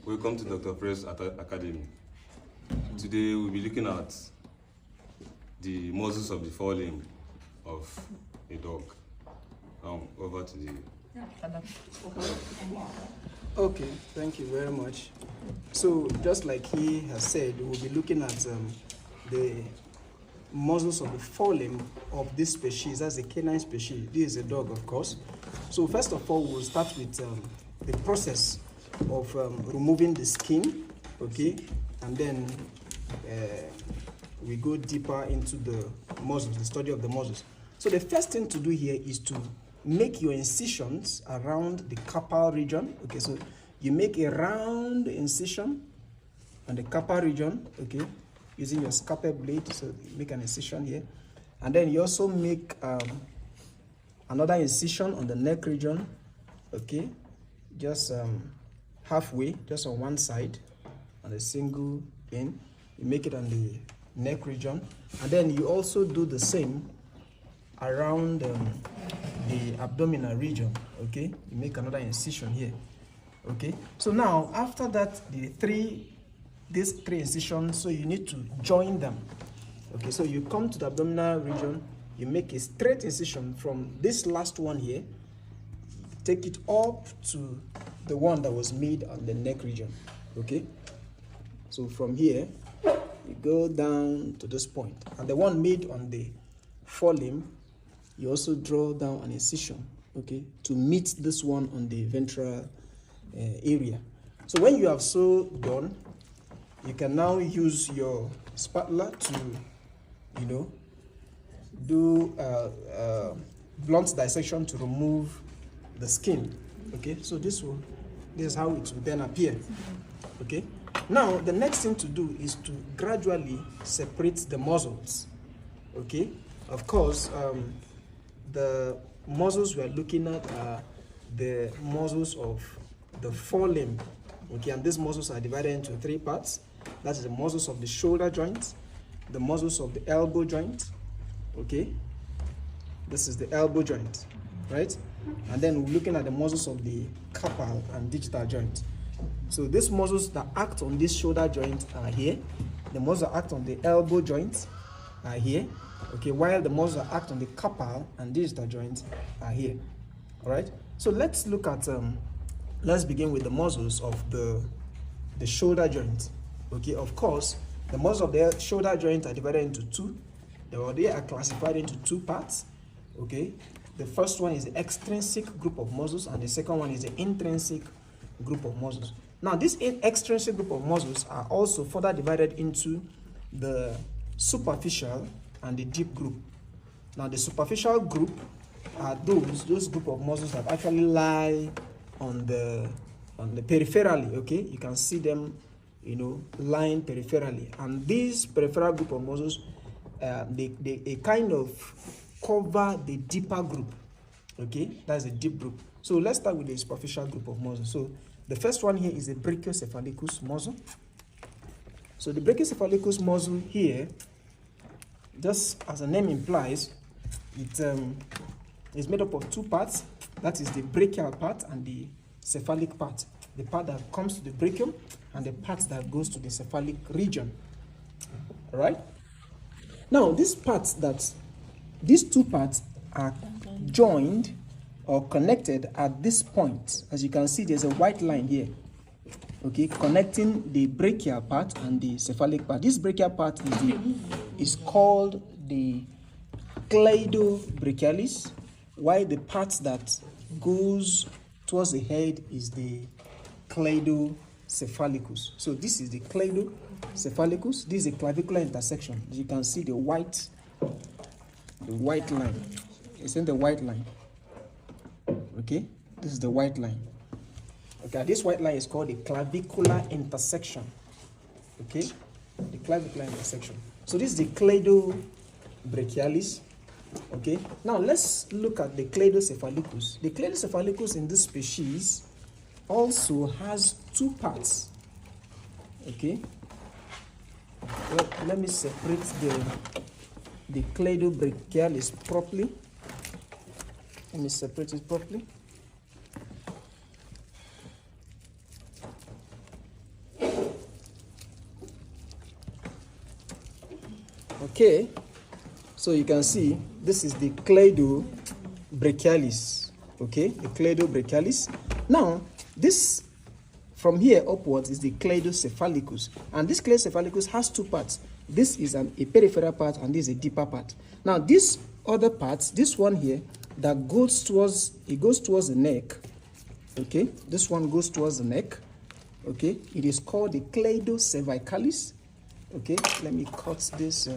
Welcome to Dr. Press Academy. Today we'll be looking at the muscles of the forelimb of a dog. Over to the... Okay, thank you very much. So just like he has said, we'll be looking at the muscles of the forelimb of this species. That's a canine species. This is a dog, of course. So first of all, we'll start with the process of removing the skin, okay, and then we go deeper into the muscles, the study of the muscles. So the first thing to do here is to make your incisions around the carpal region. Okay, so you make a round incision on the carpal region, okay, using your scalpel blade. So you make an incision here, and then you also make another incision on the neck region, okay, just halfway, just on one side, on a single pin. You make it on the neck region, and then you also do the same around the abdominal region, okay. You make another incision here, okay. So now after that, these three incisions, so you need to join them, okay. So you come to the abdominal region, you make a straight incision from this last one here, take it up to the one that was made on the neck region, okay. So from here you go down to this point, and the one made on the forelimb, you also draw down an incision, okay, to meet this one on the ventral area. So when you have so done, you can now use your spatula to, you know, do blunt dissection to remove the skin, okay. So this is how it will then appear, okay. Now the next thing to do is to gradually separate the muscles, okay. Of course, the muscles we are looking at are the muscles of the forelimb, okay, and these muscles are divided into three parts. That is the muscles of the shoulder joint, the muscles of the elbow joint, okay. This is the elbow joint, right? And then we're looking at the muscles of the carpal and digital joint. So these muscles that act on this shoulder joint are here. The muscles that act on the elbow joint are here, okay, while the muscles that act on the carpal and digital joints are here. All right. So let's look at let's begin with the muscles of the shoulder joint. Okay, of course, the muscles of the shoulder joint are divided into two. They are classified into two parts. Okay, the first one is the extrinsic group of muscles, and the second one is the intrinsic group of muscles. Now, this extrinsic group of muscles are also further divided into the superficial and the deep group. Now, the superficial group are those group of muscles that actually lie on the peripherally. Okay, you can see them, you know, lying peripherally, and these peripheral group of muscles, they kind of cover the deeper group. Okay, that's a deep group. So let's start with the superficial group of muscles. So the first one here is the brachiocephalicus muscle. So the brachiocephalicus muscle here, just as the name implies, it is made up of two parts. That is the brachial part and the cephalic part. The part that comes to the brachium and the part that goes to the cephalic region. All right. Now, these two parts are joined or connected at this point. As you can see, there's a white line here, okay, connecting the brachial part and the cephalic part. This brachial part is called the cleidobrachialis, while the part that goes towards the head is the cleidocephalicus. So this is the cleidocephalicus. This is a clavicular intersection. You can see the white line. It's in the white line. Okay, this is the white line. Okay, this white line is called the clavicular intersection. Okay, the clavicular intersection. So this is the cleidobrachialis. Okay, now let's look at the cleidocephalicus. The cleidocephalicus in this species also has two parts. Okay, well, let me separate the cleidobrachialis properly. Let me separate it properly. Okay, so you can see this is the cleidobrachialis. Okay, the cleidobrachialis. Now, this from here upwards is the cleidocephalicus, and this cleidocephalicus has two parts. This is a peripheral part, and this is a deeper part. Now, this other part, this one here, that goes towards the neck. Okay, this one goes towards the neck. Okay, it is called the cleidocervicalis. Okay, let me cut this,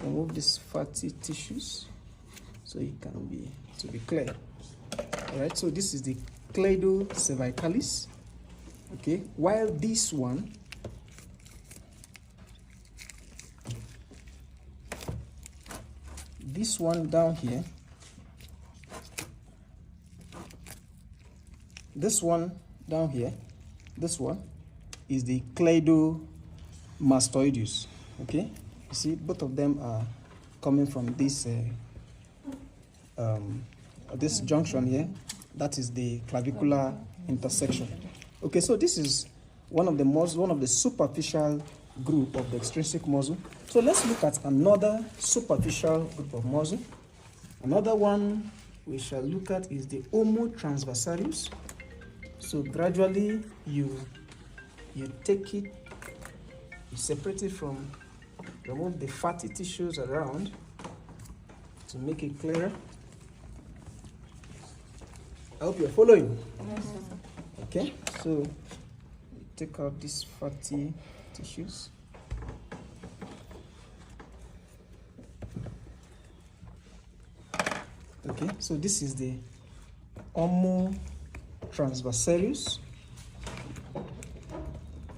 remove these fatty tissues so it can be clear. All right, so this is the cleidocervicalis. Okay, while this one down here, this one down here, this one is the cleidomastoideus. Okay, you see both of them are coming from this this junction here. That is the clavicular intersection. Okay, so this is one of the superficial group of the extrinsic muscle. So let's look at another superficial group of muscle. Another one we shall look at is the homotransversarius. So gradually you take it, you separate it from, remove the fatty tissues around to make it clearer. I hope you're following. Okay, so take out these fatty tissues. Okay, so this is the homotransversarius.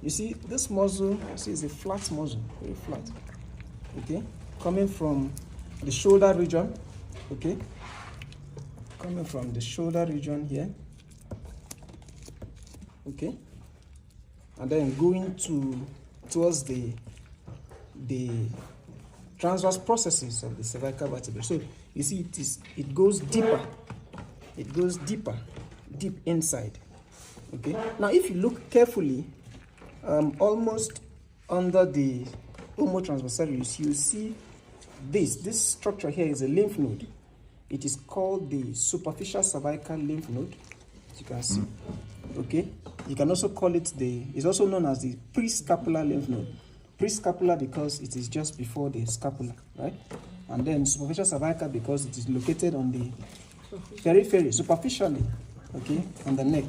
You see, this muscle, is a flat muscle, very flat. Okay, coming from the shoulder region. Okay, coming from the shoulder region here. Okay, and then going towards the transverse processes of the cervical vertebrae. So you see, it goes deeper. It goes deep inside. Okay. Now, if you look carefully, almost under the homotransversarius, you see this structure here is a lymph node. It is called the superficial cervical lymph node, as you can see. Okay. You can also call it it's also known as the prescapular lymph node. Prescapular because it is just before the scapula, right? And then superficial cervical because it is located on the periphery, superficially, okay, on the neck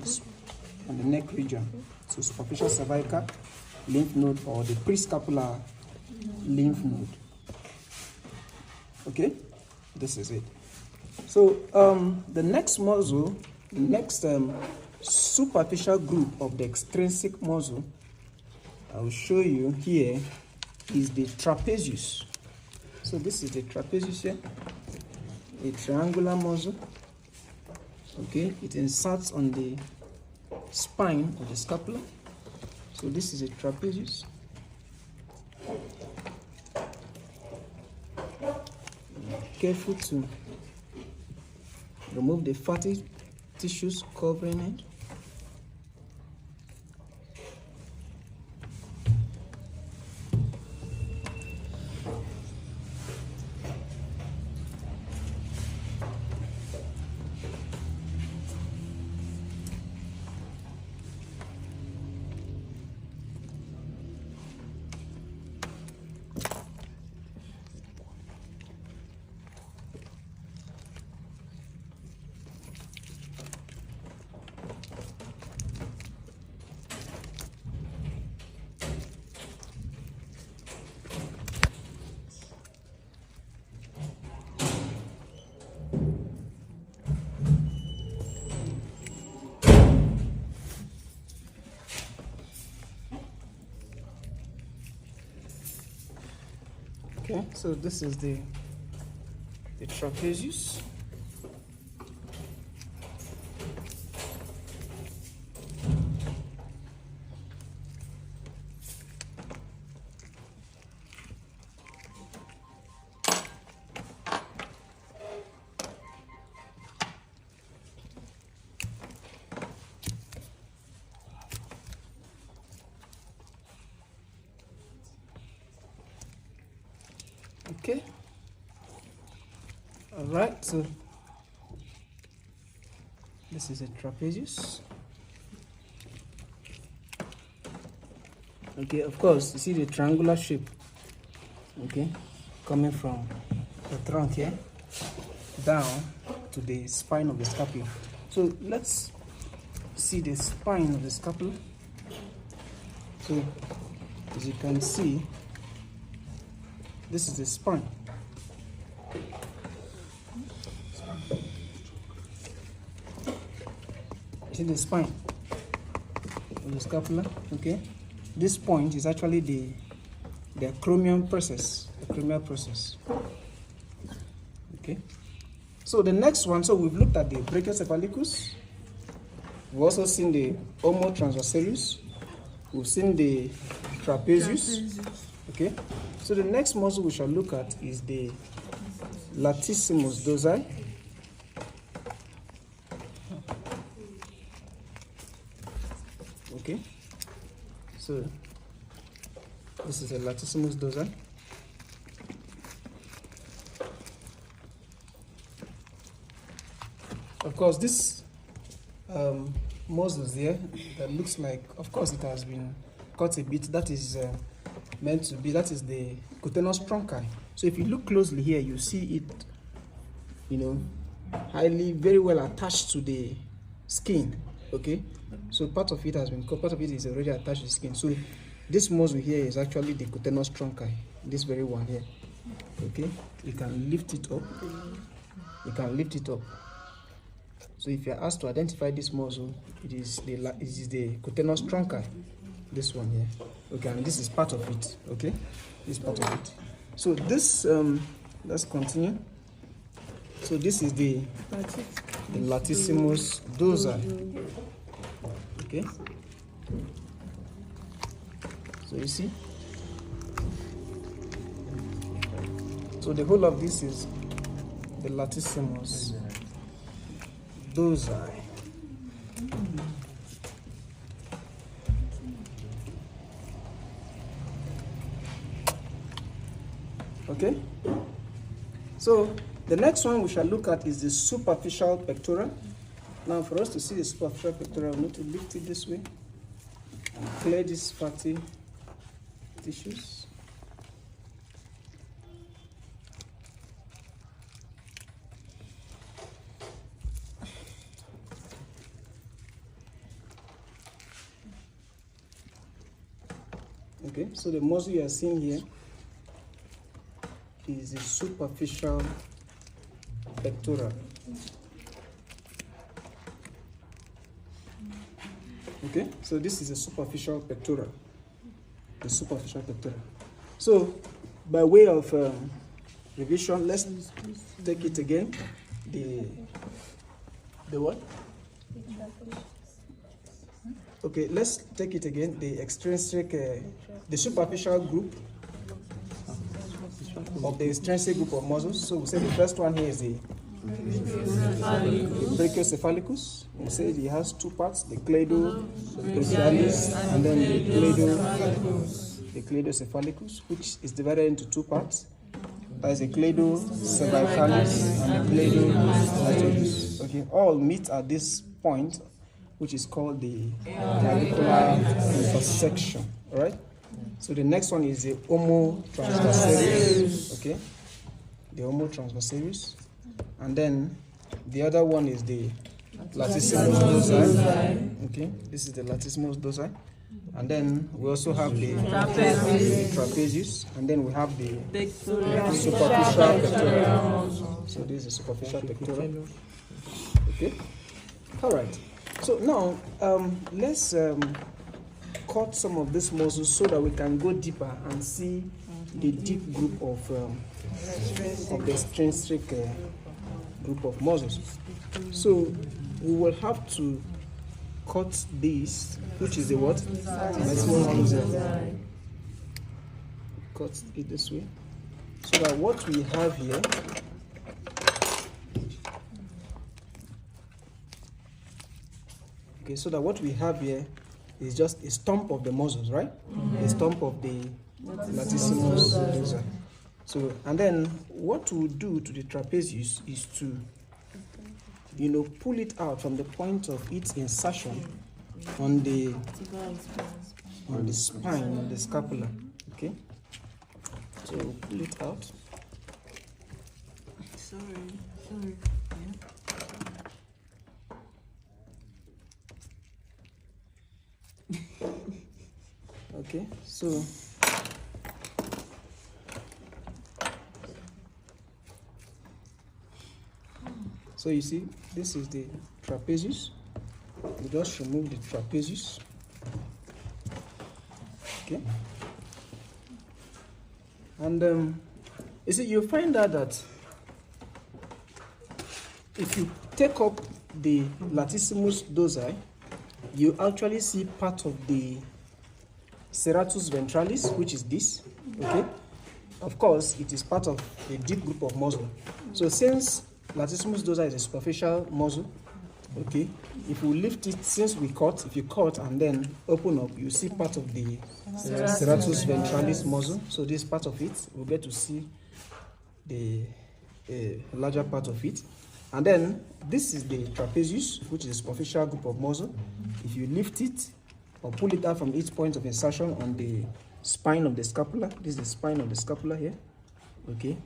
region. So superficial cervical lymph node or the prescapular lymph node. Okay, this is it. So the next muscle, the next superficial group of the extrinsic muscle I will show you here is the trapezius. So this is the trapezius here, a triangular muscle. Okay, it inserts on the spine of the scapula. So this is a trapezius. Careful to remove the fatty tissues covering it. Okay, so this is the trapezius. Okay. All right. So this is a trapezius. Okay. Of course, you see the triangular shape. Okay, coming from the trunk here down to the spine of the scapula. So let's see the spine of the scapula. So as you can see, this is the spine. See the spine of the scapula. Okay, this point is actually the acromion process. Acromial process. Okay. So the next one, so we've looked at the brachiocephalicus. We've also seen the homotransversalis. We've seen the trapezius. Okay. So the next muscle we shall look at is the latissimus dorsi. Okay. So this is the latissimus dorsi. Of course, this muscles here that looks like, of course, it has been cut a bit. That is meant to be, that is the cutaneous trunci. So if you look closely here, you see it, you know, highly, very well attached to the skin. Okay, so part of it has been cut, part of it is already attached to the skin. So this muscle here is actually the cutaneous trunci, this very one here. Okay, you can lift it up. You can lift it up. So if you are asked to identify this muscle, it is the cutaneous trunci, this one here. Okay, and this is part of it. Okay, this is part of it. So this, let's continue. So this is the latissimus dorsi. Okay. So you see. So the whole of this is the latissimus dorsi. Okay. So the next one we shall look at is the superficial pectoral. Now for us to see the superficial pectoral, we need to lift it this way and clear these fatty tissues. Okay, so the muscle you are seeing here is the superficial pectoral. Okay, so this is a superficial pectoral. The superficial pectoral. So, by way of revision, let's take it again. The what? Okay, let's take it again. The extrinsic, the superficial group of the extrinsic group of muscles. So we say the first one here is the brachiocephalicus. We say it has two parts: the cladobrachialis and then the cladocephalicus, which is divided into two parts. That is the cladocervicalis and the cladolateralis. Okay, all meet at this point, which is called the clavicular intersection. All right. So the next one is the homotransversalis. Okay, the homotransversalis, and then the other one is the latissimus dorsi. Okay, this is the latissimus dorsi, and then we also have the trapezius, and then we have the superficial pectoral. So this is the superficial pectoral. Okay, all right. So now let's cut some of these muscles so that we can go deeper and see the deep group of the extrinsic group of muscles. So we will have to cut this, which is the what? Cut it this way, so that what we have here so that what we have here is just a stump of the muscles, right? A stump of the latissimus dorsi. So, and then what we'll do to the trapezius is to, pull it out from the point of its insertion on the spine of the scapula. Okay. So we'll pull it out. Sorry. Okay, so you see, this is the trapezius. We just remove the trapezius. Okay, and you see, you find out that if you take up the latissimus dorsi, you actually see part of the serratus ventralis, which is this. Okay, of course, it is part of a deep group of muscle. So since latissimus dorsi is a superficial muscle, okay, if we lift it, since if you cut and then open up, you see part of the serratus ventralis muscle. So this part of it, we'll get to see the larger part of it. And then this is the trapezius, which is a superficial group of muscle. If you lift it or pull it out from each point of insertion on the spine of the scapula, this is the spine of the scapula here. Okay.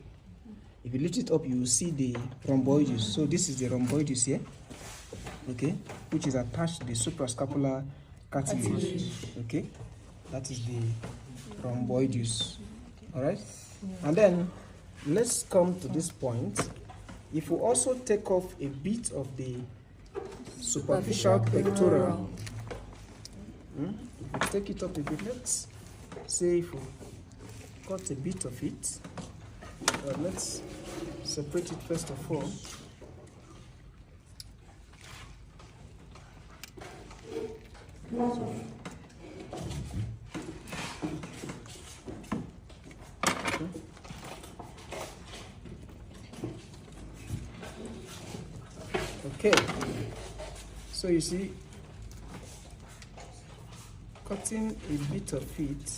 If you lift it up, you will see the rhomboideus. So this is the rhomboideus here, okay, which is attached to the suprascapular cartilage. Okay, that is the rhomboideus. All right, and then let's come to this point. If we also take off a bit of the superficial pectoral, if we take it up a bit, let's say if we cut a bit of it. Let's separate it first of all. Okay, so you see, cutting a bit of it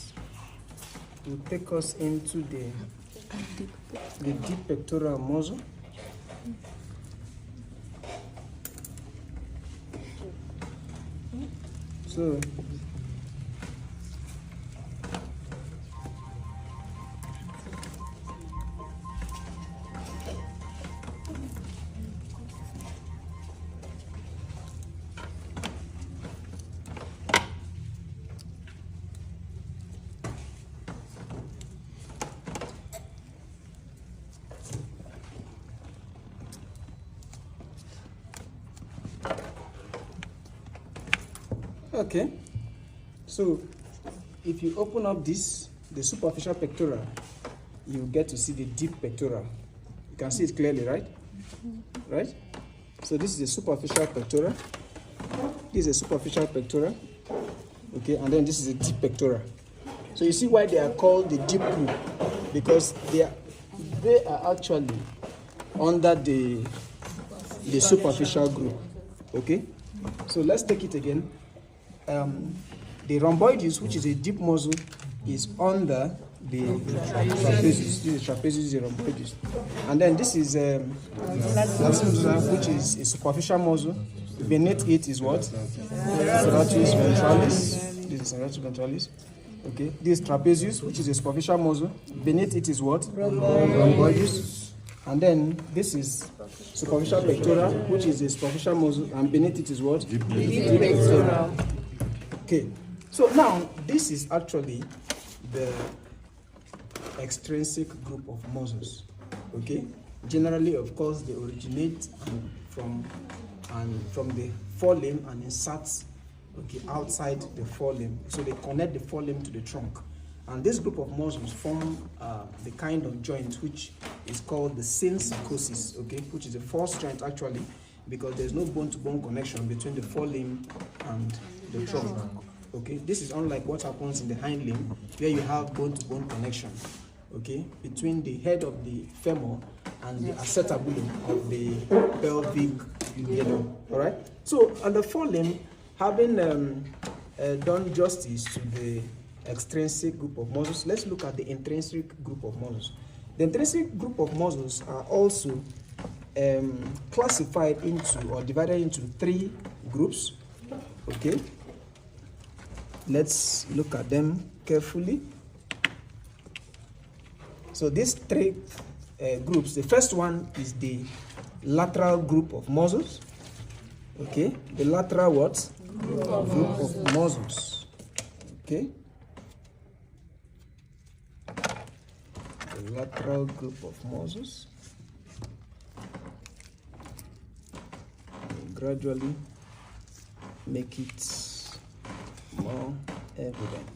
will take us into the deep pectoral muscle. So okay, so if you open up this, the superficial pectoral, you get to see the deep pectoral. You can see it clearly, right? Right? So this is the superficial pectoral. This is a superficial pectoral. Okay, and then this is a deep pectoral. So you see why they are called the deep group, because they are actually under the superficial group. Okay, so let's take it again. The rhomboideus, which is a deep muscle, is under the trapezius. This is trapezius, is the rhomboideus. And then this is latissimus, which is a superficial muscle. Beneath it is what? Serratus ventralis. This is serratus ventralis. Okay. This is trapezius, which is a superficial muscle. Beneath it is what? Rhomboideus. And then this is superficial pectoral, which is a superficial muscle, and beneath it is what? Deep pectoral. Okay, so now this is actually the extrinsic group of muscles. Okay, generally, of course, they originate from the forelimb and insert outside the forelimb. So they connect the forelimb to the trunk, and this group of muscles form the kind of joint which is called the syncycosis. Okay, which is a false joint actually, because there's no bone-to-bone connection between the forelimb and the trunk. Okay, this is unlike what happens in the hind limb, where you have bone-to-bone connection, okay, between the head of the femur and the acetabulum of the pelvic girdle. All right. So, on the forelimb, having done justice to the extrinsic group of muscles, let's look at the intrinsic group of muscles. The intrinsic group of muscles are also classified into or divided into 3 groups. Okay, let's look at them carefully. So these 3 groups, the first one is the lateral group of muscles. Okay, the lateral what? Group of muscles. Okay, the lateral group of muscles. Gradually make it more evident.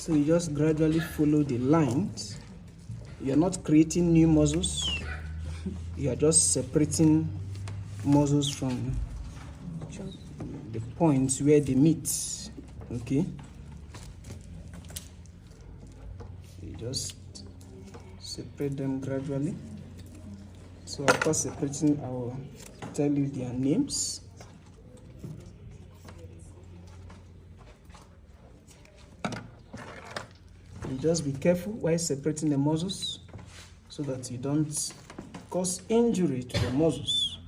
So you just gradually follow the lines. You're not creating new muscles. You are just separating muscles from the points where they meet. Okay. You just separate them gradually. So after separating, I will tell you their names. You just be careful while separating the muscles so that you don't cause injury to the muscles.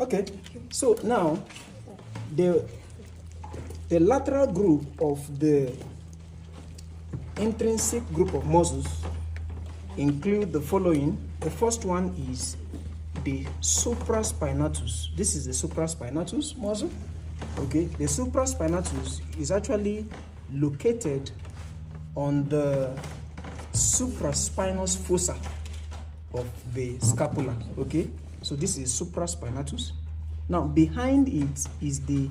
Okay, so now the lateral group of the intrinsic group of muscles include the following. The first one is the supraspinatus. This is the supraspinatus muscle. Okay, the supraspinatus is actually located on the supraspinous fossa of the scapula. Okay, so this is supraspinatus. Now behind it is the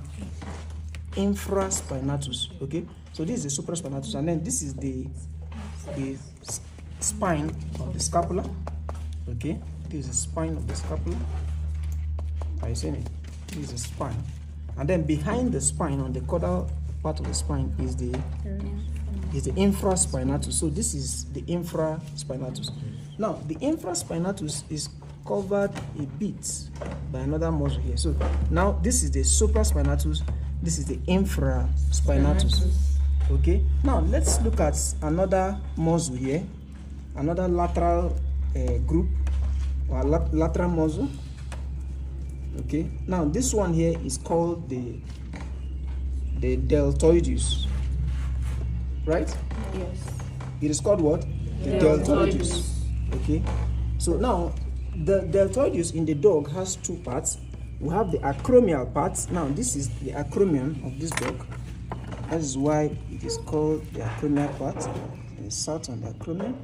infraspinatus. Okay, so this is the supraspinatus, and then this is the spine of the scapula. Okay, this is the spine of the scapula. Are you seeing it? This is the spine, and then behind the spine, on the caudal part of the spine, is the infraspinatus. So this is the infraspinatus. Now the infraspinatus is covered a bit by another muscle here. So now this is the supraspinatus. This is the infraspinatus. Okay, now let's look at another muscle here, another lateral group or lateral muscle. Okay, now this one here is called the deltoideus, right? Yes. It is called what? The deltoideus. Okay, so now the deltoideus in the dog has 2 parts. We have the acromial part. Now this is the acromion of this dog. That is why it is called the acromial part. It starts on the acromion.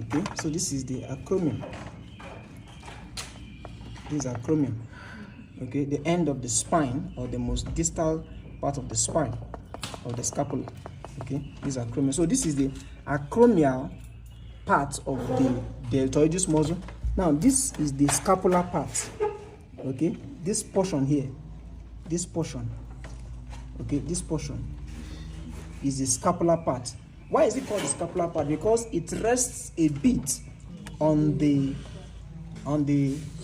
Okay, so this is the acromion. This is acromion. Okay, the end of the spine, or the most distal part of the spine of the scapula. Okay, this is acromion. So this is the acromial part of the deltoideus muscle. Now this is the scapular part. Okay, this portion here, this portion, okay, this portion is the scapular part. Why is it called the scapular part? Because it rests a bit on the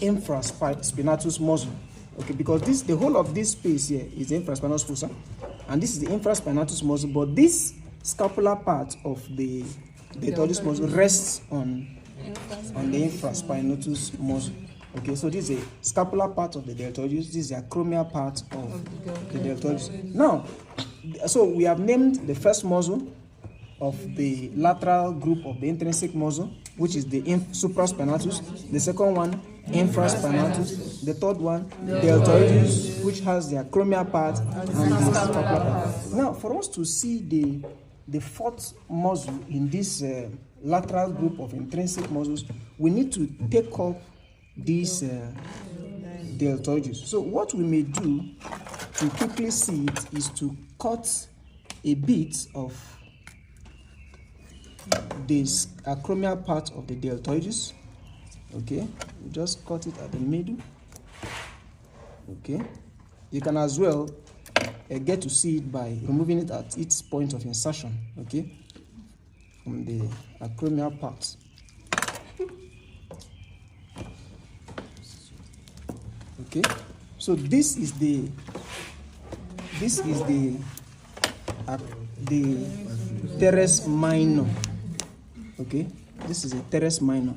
infraspinatus muscle. Okay, because the whole of this space here is the infraspinatus fossa, and this is the infraspinatus muscle, but this scapular part of the deltoides muscle rests on the infraspinatus muscle. Okay, so this is a scapular part of the deltoides, this is the acromial part of the deltoides. Now, so we have named the first muscle of the lateral group of the intrinsic muscle, which is the supraspinatus. The second one, infraspinatus. The third one, deltoides, which has the acromial part and the scapular part. Now, for us to see the fourth muscle in this lateral group of intrinsic muscles, we need to take up these deltoides. So what we may do to quickly see it is to cut a bit of this acromial part of the deltoides. Okay, we just cut it at the middle. Okay, you can as well get to see it by removing it at its point of insertion. Okay, from the acromial part. Okay, so this is the teres minor. Okay, this is a teres minor.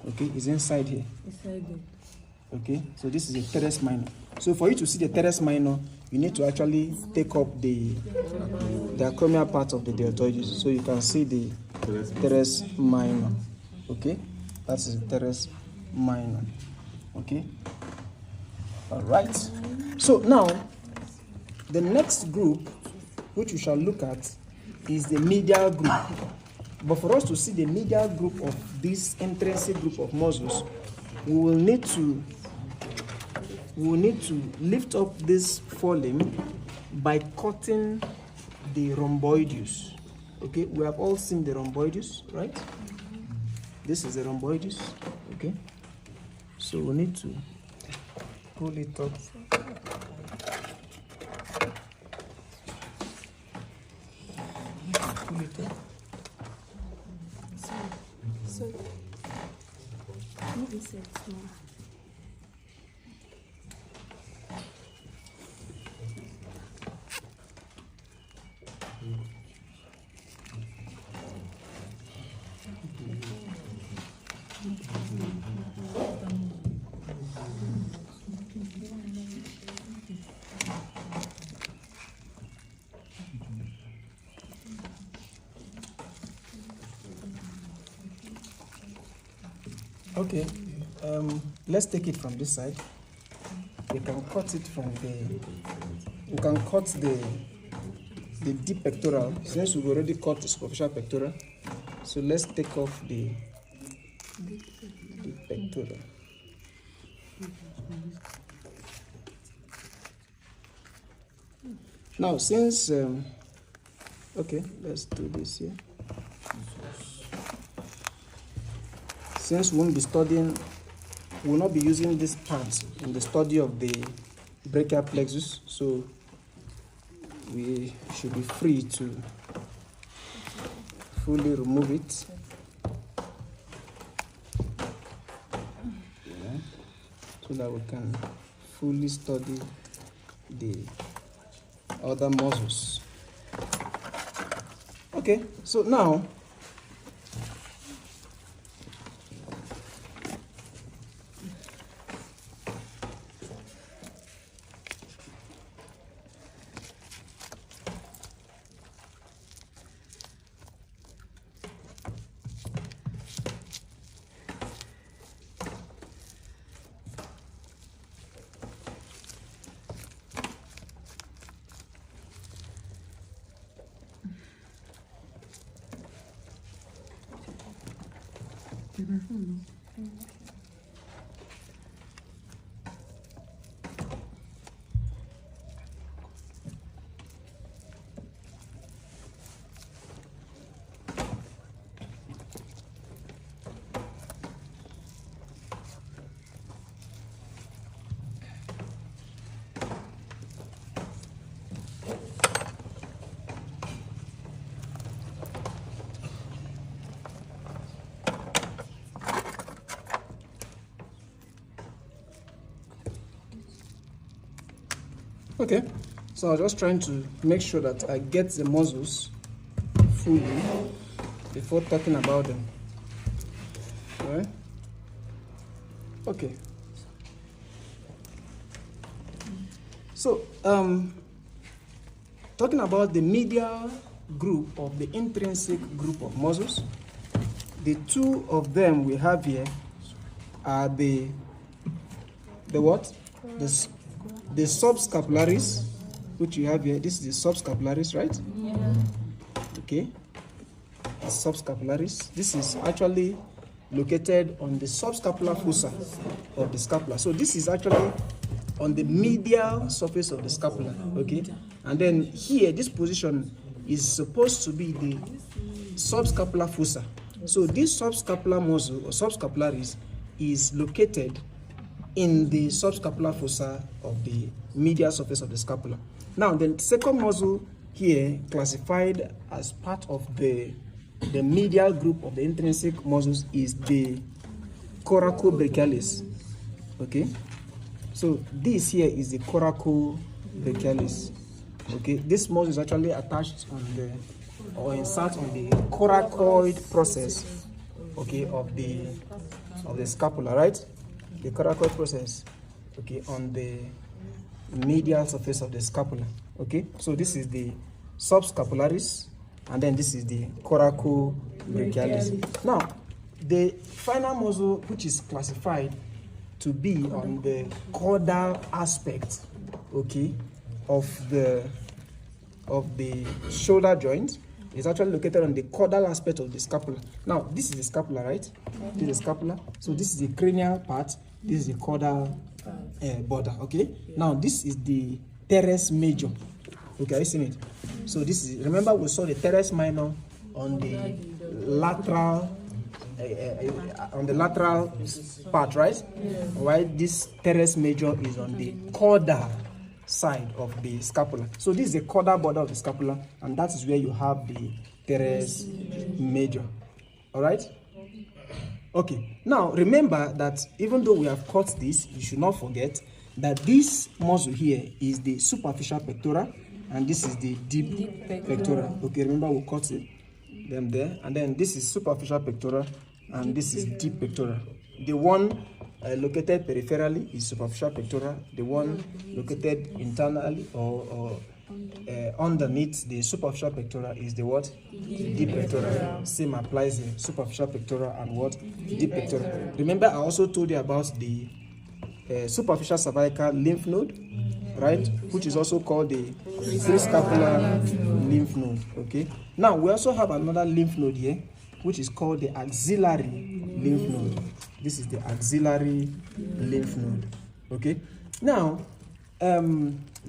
Okay, it's inside here. Okay, so this is a teres minor. So for you to see the teres minor, you need to actually take up the acromial part of the deltoides, so you can see the teres minor. Okay, that's the teres minor. Okay, all right. So now the next group which we shall look at is the medial group. But for us to see the medial group of this intrinsic group of muscles, we will need to lift up this forelimb by cutting the rhomboideus. Okay, we have all seen the rhomboideus, right? This is the rhomboideus. Okay, so we need to pull it up. Pull it up. So, maybe say it's more. Okay, let's take it from this side. We can cut it from we can cut the deep pectoral, since we've already cut the superficial pectoral. So let's take off the deep pectoral. Now, since okay, let's do this here. Since we won't be studying, we will not be using this part in the study of the brachial plexus, so we should be free to fully remove it. Yeah, so that we can fully study the other muscles. Okay, so now Okay, so I was just trying to make sure that I get the muscles fully before talking about them. All right? Okay. So, talking about the medial group of the intrinsic group of muscles, the two of them we have here are the what? The subscapularis, which you have here. This is the subscapularis, right? Yeah. Okay. The subscapularis. This is actually located on the subscapular fossa of the scapula. So this is actually on the medial surface of the scapula, okay? And then here, this position is supposed to be the subscapular fossa. So this subscapular muscle, or subscapularis, is located in the subscapular fossa of the medial surface of the scapula. Now, the second muscle here, classified as part of the medial group of the intrinsic muscles, is the coracobrachialis. Okay, so this here is the coracobrachialis. Okay, this muscle is actually attached on the, or insert on the coracoid process, okay, of the scapula, right? The coracoid process, okay, on the medial surface of the scapula. Okay, so this is the subscapularis, and then this is the coracobrachialis. Now, the final muscle, which is classified to be on the caudal aspect, okay, of the shoulder joint, is actually located on the caudal aspect of the scapula. Now, this is the scapula, right? This is the scapula. So this is the cranial part. This is the caudal border, okay? Now, this is the teres major. Okay, are you seeing it? So this is, remember we saw the teres minor on the lateral, part, right? While this teres major is on the caudal side of the scapula. So this is the caudal border of the scapula, and that is where you have the teres major. All right? Okay. Now remember that even though we have cut this, you should not forget that this muscle here is the superficial pectoral, and this is the deep pectoral. Okay, remember we cut them there, and then this is superficial pectoral, and this is deep pectoral. The one located peripherally is superficial pectoral. The one located internally or underneath the superficial pectoral is the what? Deep pectoral. Same applies in superficial pectoral and what? Deep pectoral. Remember, I also told you about the superficial cervical lymph node, right? Which is also called the prescapular lymph node. Okay. Now we also have another lymph node here, which is called the axillary lymph node. This is the axillary lymph node. Okay. Now,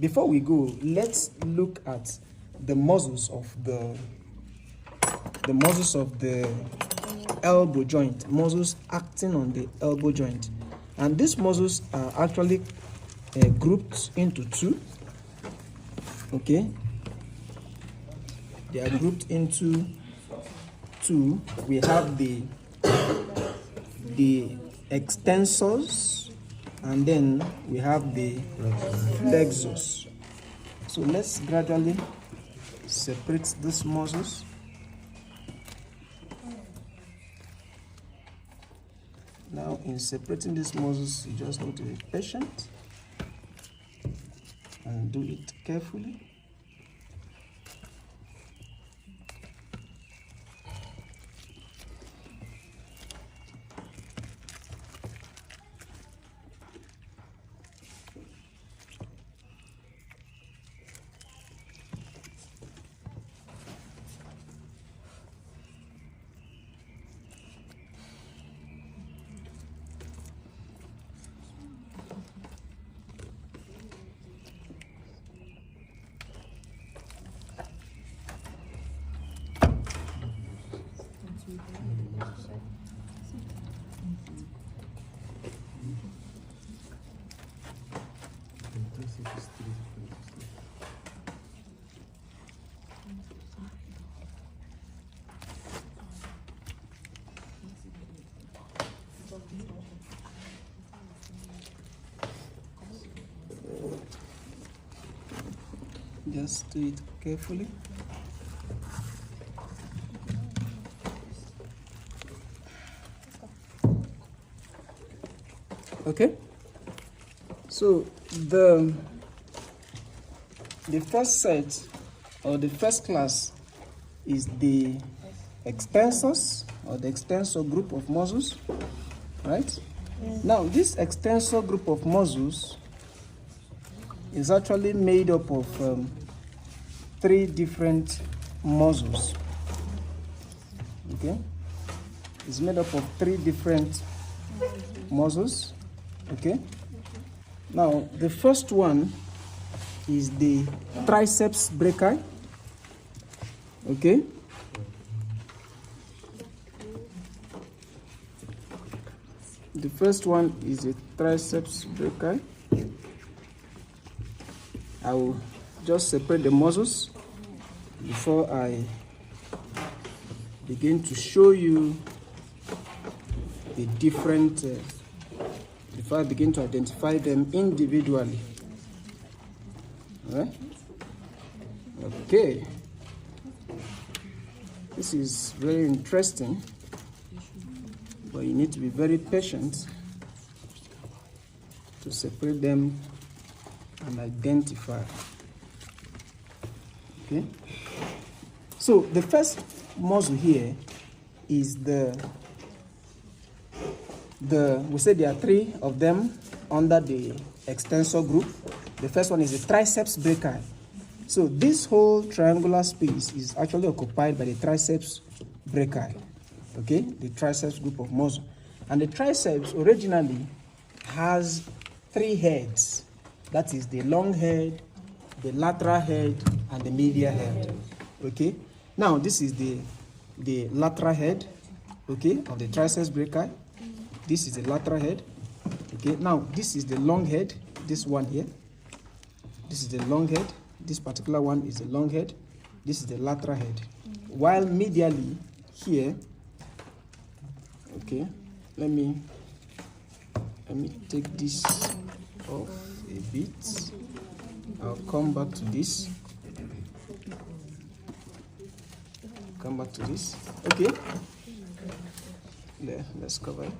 before we go, let's look at the muscles of the elbow joint, muscles acting on the elbow joint. And these muscles are actually grouped into two. Okay. They are grouped into two. We have the extensors, and then we have the flexors. So let's gradually separate these muscles. Now, in separating these muscles, you just need to be patient and do it carefully. Just do it carefully. Okay, so the first set or the first class is the extensors or the extensor group of muscles, right? Yes. Now this extensor group of muscles is actually made up of 3 different muscles. Okay, it's made up of 3 different muscles. Okay, now the first one is the triceps brachii. Okay, the first one is the triceps brachii. I will just separate the muscles before I begin to show you the different before I begin to identify them individually. All right? Okay. This is very interesting, but you need to be very patient to separate them and identify. Okay? So the first muscle here is we said there are 3 of them under the extensor group. The first one is the triceps brachii. So this whole triangular space is actually occupied by the triceps brachii. Okay, the triceps group of muscle. And the triceps originally has 3 heads. That is the long head, the lateral head, and the medial head. Okay. Now this is the lateral head, okay, of the triceps brachii. This is the lateral head. Okay, now this is the long head, this one here. This is the long head. This particular one is the long head. This is the lateral head. While medially here, okay, let me take this off a bit. I'll come back to this. Come back to this. Okay. There, let's cover it.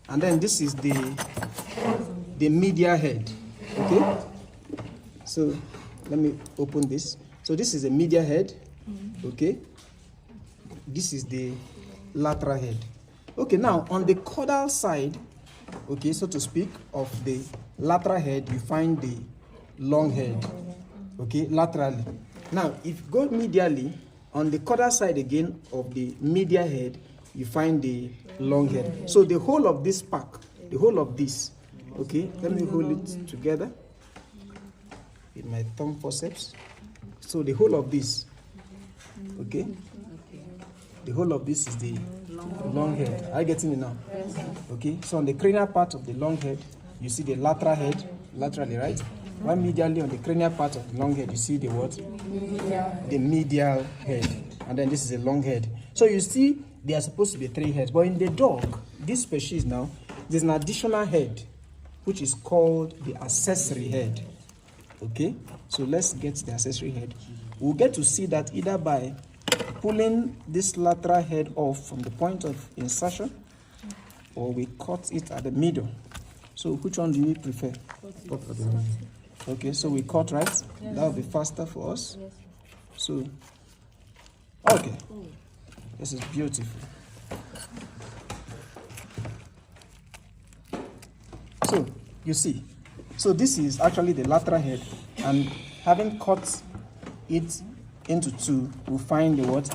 And then this is the medial head. Okay. So let me open this. So this is the medial head. Okay. This is the lateral head. Okay. Now on the caudal side, okay, so to speak, of the lateral head, you find the long head. Okay, laterally. Now if you go medially, on the caudal side again of the medial head, you find the long head. So the whole of this pack, the whole of this, okay, let me hold it together with my thumb forceps. So the whole of this, okay, the whole of this is the long head. Are you getting it now? Okay, so on the cranial part of the long head, you see the lateral head, laterally, right? While medially on the cranial part of the long head, you see the what? The medial head. And then this is a long head. So you see, there are supposed to be 3 heads. But in the dog, this species now, there's an additional head, which is called the accessory head. Okay? So let's get the accessory head. We'll get to see that either by pulling this lateral head off from the point of insertion, or we cut it at the middle. So which one do you prefer? Okay, so we cut, right? Yes. That will be faster for us. Yes. So, okay. This is beautiful. So, you see. So this is actually the lateral head. And having cut it into 2, we'll find the what?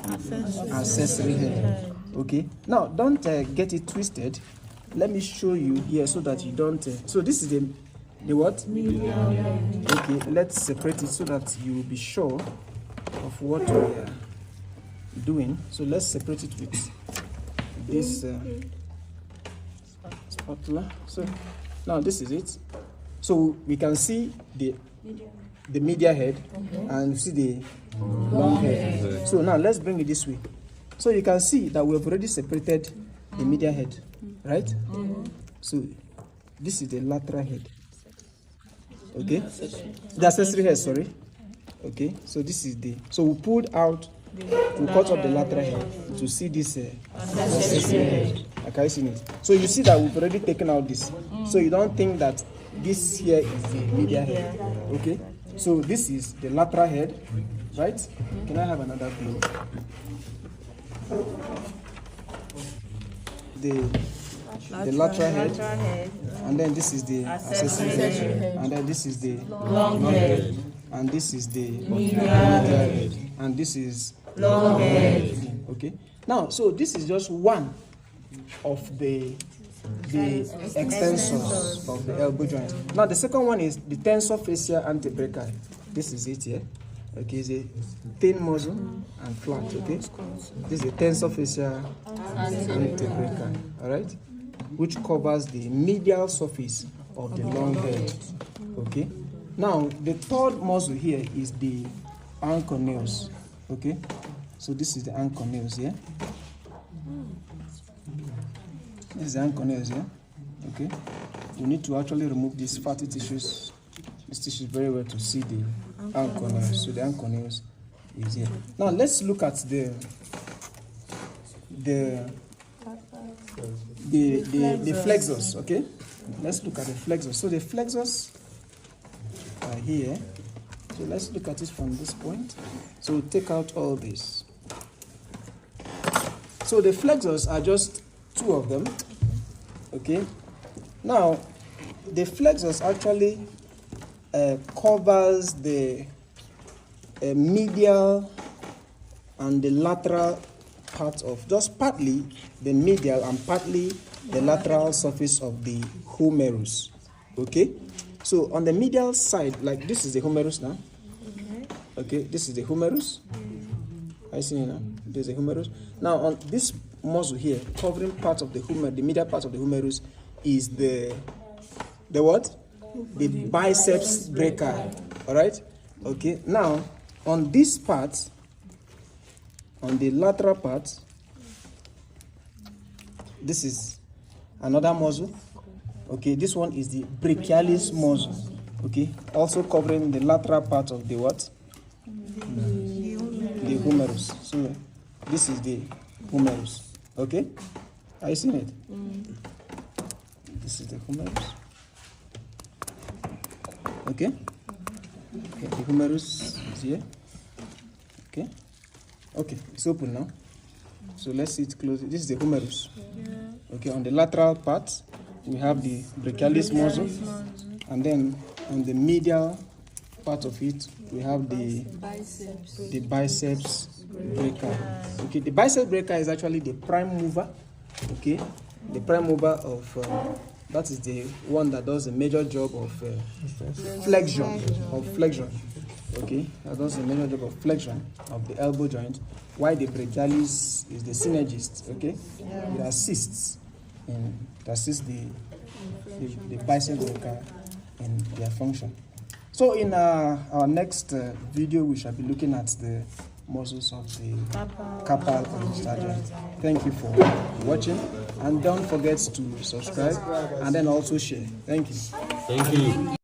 Accessory head. Okay. Now, don't get it twisted. Let me show you here so that you don't... so this is the what? Okay, let's separate it so that you will be sure of what we are doing. So let's separate it with this spatula. So now this is it. So we can see the medial head and see the long head. So now let's bring it this way. So you can see that we have already separated the medial head, right? So this is the lateral head. Okay, the accessory head, sorry. Okay, so this is the, so we pulled out, we cut off the lateral head to see this accessory head. Okay, see it. So you see that we've already taken out this. So you don't think that this here is the medial head. Okay, so this is the lateral head, right? Can I have another view? The lateral head, and then this is the accessory head, and then this is the long head, and this is the medial head, and this is long head. Okay, now so this is just one of the extensors of the elbow joint. Now the second one is the tensor fascia antebrachial. This is it here. Okay, it's a thin muscle and flat. Okay, this is the tensor fascia antebrachial. All right, which covers the medial surface of the long head. Okay, now the third muscle here is the ankle nails. Okay, so this is the ankle nails here. This is the ankle nails here. Okay, we need to actually remove these fatty tissues, these tissues very well to see the ankle nails. So the ankle nails is here. Now let's look at the flexors. Okay, let's look at the flexors. So the flexors are here. So let's look at it from this point. So take out all this. So the flexors are just two of them. Okay, now the flexors actually covers the medial and the lateral part of, just partly the medial and partly the lateral surface of the humerus. Okay, so on the medial side, like this is the humerus now. Okay, this is the humerus. I see now. There's a humerus. Now on this muscle here, covering part of the humerus, the medial part of the humerus, is the what? The biceps brachii. All right. Okay. Now on this part, on the lateral part, this is another muscle. Okay. This one is the brachialis muscle. Okay. Also covering the lateral part of the what? The humerus. So this is the humerus. Okay, are you seeing it? This is the humerus. Okay. Okay, the humerus is here. Okay. Okay, it's open now. So let's see it closely. This is the humerus. Okay, on the lateral part, we have the brachialis muscle, and then on the medial part of it, we have the biceps brachii. Okay, the biceps brachii is actually the prime mover. Okay, the prime mover of that is the one that does a major job of flexion. Okay, that does a major job of flexion of the elbow joint. While the brachialis is the synergist. Okay, it assists the biceps brachii in their function. So in our next video, we shall be looking at the muscles of the carpal tunnel joint. Thank you for watching, and don't forget to subscribe and then also share. Thank you. Thank you.